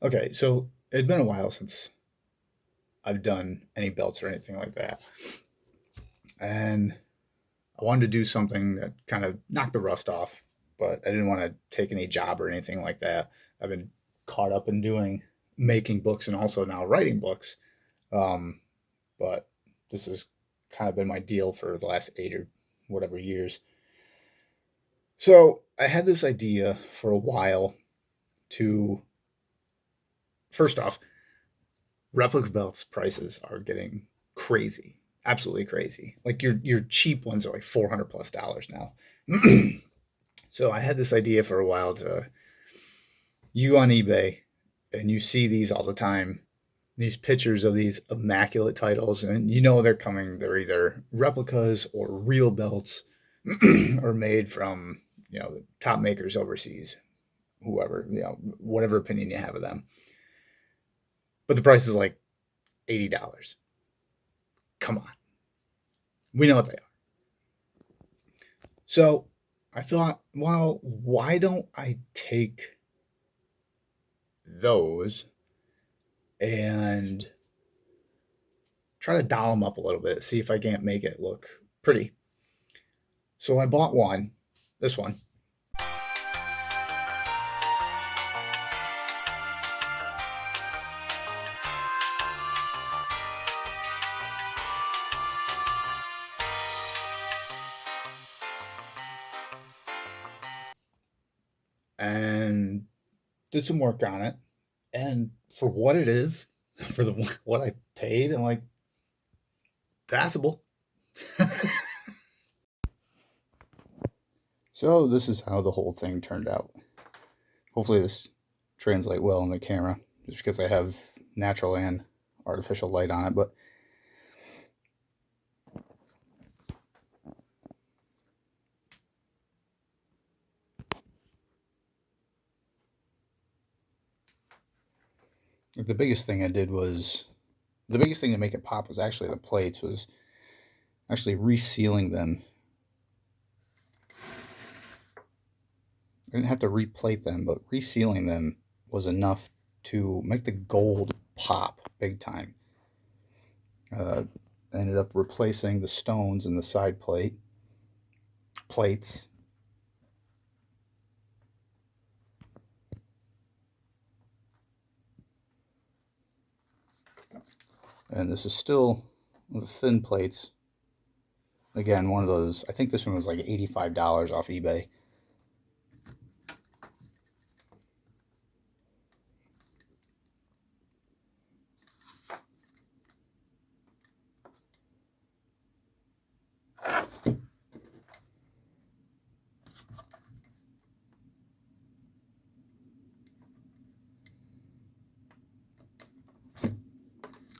Okay, so it'd been a while since I've done any belts or anything like that. And I wanted to do something that kind of knocked the rust off, but I didn't want to take any job or anything like that. I've been caught up in doing making books and also now writing books. Um, but this has kind of been my deal for the last 8 or whatever years. So I had this idea for a while to, first off, replica belts prices are getting crazy, absolutely crazy. Like your cheap ones are like $400+ now. So I had this idea for a while to you on eBay, and you see these all the time. These pictures of these immaculate titles, and you know they're coming. They're either replicas or real belts, or made from the top makers overseas, whoever whatever opinion you have of them. But the price is like $80. Come on, we know what they are. So I thought, well, why don't I take those and try to doll them up a little bit, see if I can't make it look pretty. So I bought one, this one, and did some work on it. And for what it is, for the what I paid, I'm like passable. So this is how the whole thing turned out. Hopefully this translate well in the camera, just because I have natural and artificial light on it. But the biggest thing I did was the biggest thing to make it pop was actually the plates, was actually resealing them. I didn't have to replate them, but resealing them was enough to make the gold pop big time. I ended up replacing the stones in the side plates. And this is still the thin plates. Again, one of those, I think this one was like $85 off eBay.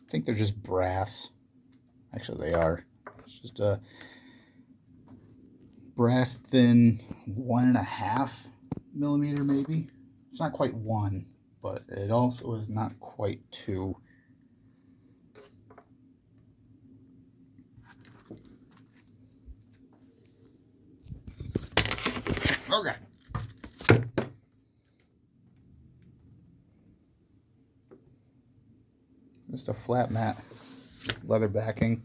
I think they're just brass. Actually, they are. It's just a brass thin 1.5 millimeter, maybe. It's not quite one, but it also is not quite two. Okay. Just a flat mat, leather backing.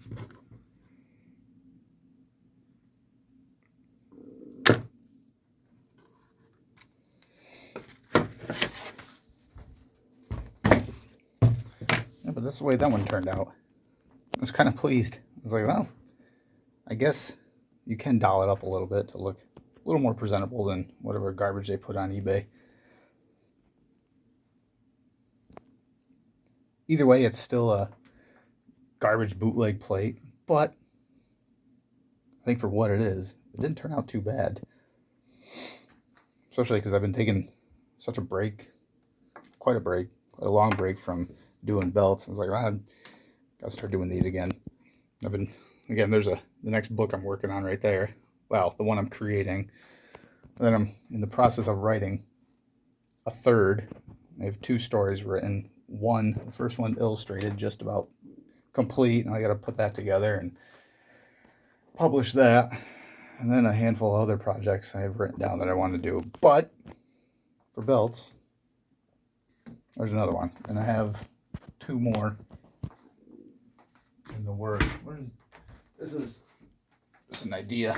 Yeah, but that's the way that one turned out. I was kind of pleased. I was like, well, I guess you can doll it up a little bit to look a little more presentable than whatever garbage they put on eBay. Either way, it's still a garbage bootleg plate, but I think for what it is, it didn't turn out too bad. Especially because I've been taking such a break, quite a long break from doing belts. I was like, well, I gotta start doing these again. There's the next book I'm working on right there. Well, the one I'm creating. And then I'm in the process of writing a third. I have 2 stories written. The first one illustrated, just about complete, and I got to put that together and publish that. And then a handful of other projects I have written down that I want to do. But for belts, There's another one, and I have two more in the works. This is an idea.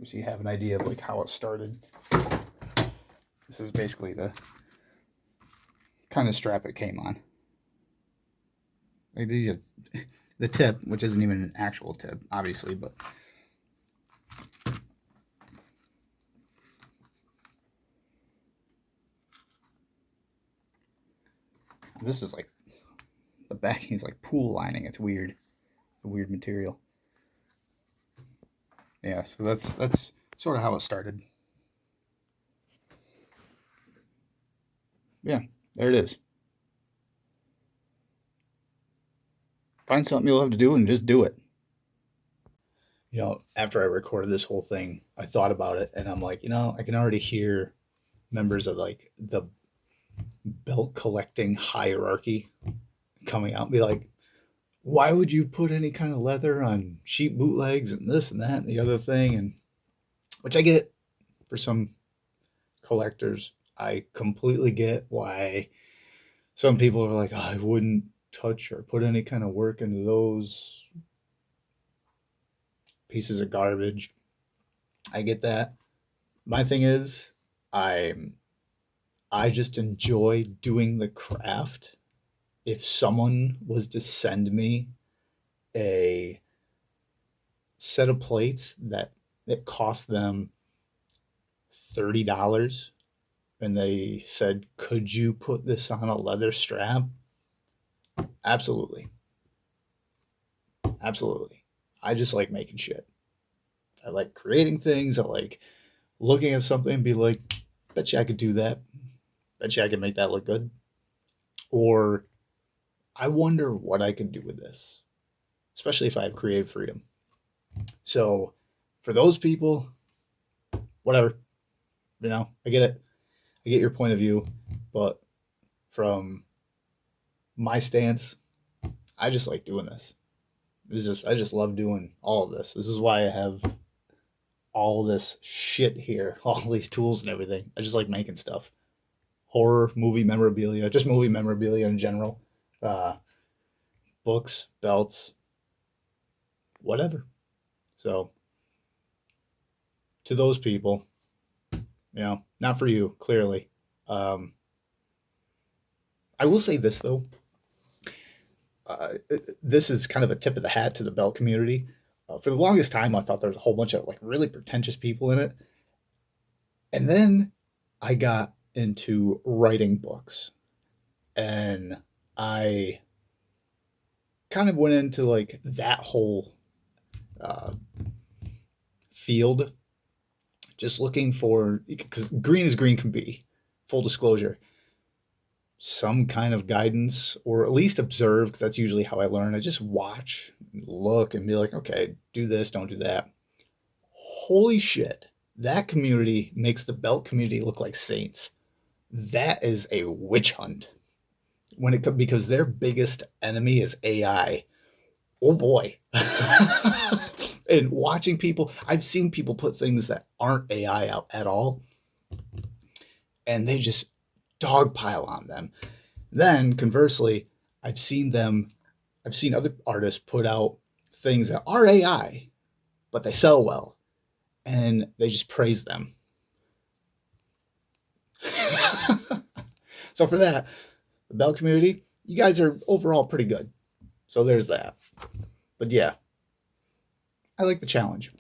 So you have an idea of like how it started. This is basically the kind of strap it came on. Like these are the tip, which isn't even an actual tip, obviously, but this is like the backing is like pool lining. It's weird, a weird material. Yeah, so that's sort of how it started. Yeah, there it is. Find something you'll have to do and just do it. After I recorded this whole thing, I thought about it and I'm like, I can already hear members of like the belt collecting hierarchy coming out and be like, why would you put any kind of leather on cheap bootlegs and this and that and the other thing? And which I get for some collectors. I completely get why some people are like, oh, I wouldn't touch or put any kind of work into those pieces of garbage. I get that. My thing is, I I just enjoy doing the craft. If someone was to send me a set of plates that it cost them $30 and they said, could you put this on a leather strap? Absolutely. Absolutely. I just like making shit. I like creating things. I like looking at something and be like, bet you I could do that. Bet you I could make that look good. Or I wonder what I could do with this, especially if I have creative freedom. So for those people, whatever, I get it. I get your point of view. But from my stance, I just like doing this. I just love doing all of this. This is why I have all this shit here, all these tools and everything. I just like making stuff. Horror, movie memorabilia, just movie memorabilia in general. Uh, Books, belts, whatever. So to those people, not for you, clearly. Um, I will say this though. This is kind of a tip of the hat to the belt community. For the longest time, I thought there was a whole bunch of like really pretentious people in it, and then I got into writing books, and I kind of went into like that whole uh, field, just looking for because green as green can be. Full disclosure, some kind of guidance or at least observe because that's usually how I learn. I just watch, look, and be like, okay, do this, don't do that. Holy shit, that community makes the belt community look like saints. That is a witch hunt when it comes because their biggest enemy is AI. Oh boy. And watching people, I've seen people put things that aren't AI out at all, and they just dogpile on them. Then conversely, I've seen other artists put out things that are AI, but they sell well, and they just praise them. So for that, the bell community, you guys are overall pretty good. So there's that. But yeah, I like the challenge.